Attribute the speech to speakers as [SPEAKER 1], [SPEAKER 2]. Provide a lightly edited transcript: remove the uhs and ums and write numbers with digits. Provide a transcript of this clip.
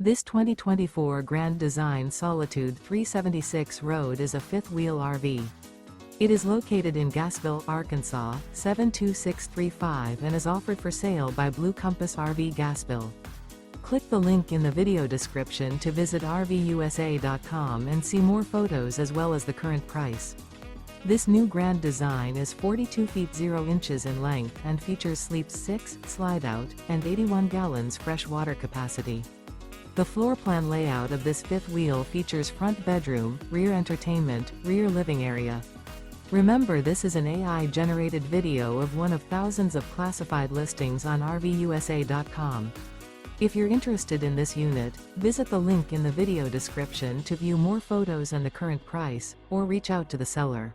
[SPEAKER 1] This 2024 Grand Design Solitude 376 Road is a fifth-wheel RV. It is located in Gassville, Arkansas, 72635 and is offered for sale by Blue Compass RV Gassville. Click the link in the video description to visit RVUSA.com and see more photos as well as the current price. This new Grand Design is 42 feet 0 inches in length and features Sleep 6, Slideout, and 81 gallons fresh water capacity. The floor plan layout of this fifth wheel features front bedroom, rear entertainment, rear living area. Remember, this is an AI-generated video of one of thousands of classified listings on RVUSA.com. If you're interested in this unit, visit the link in the video description to view more photos and the current price, or reach out to the seller.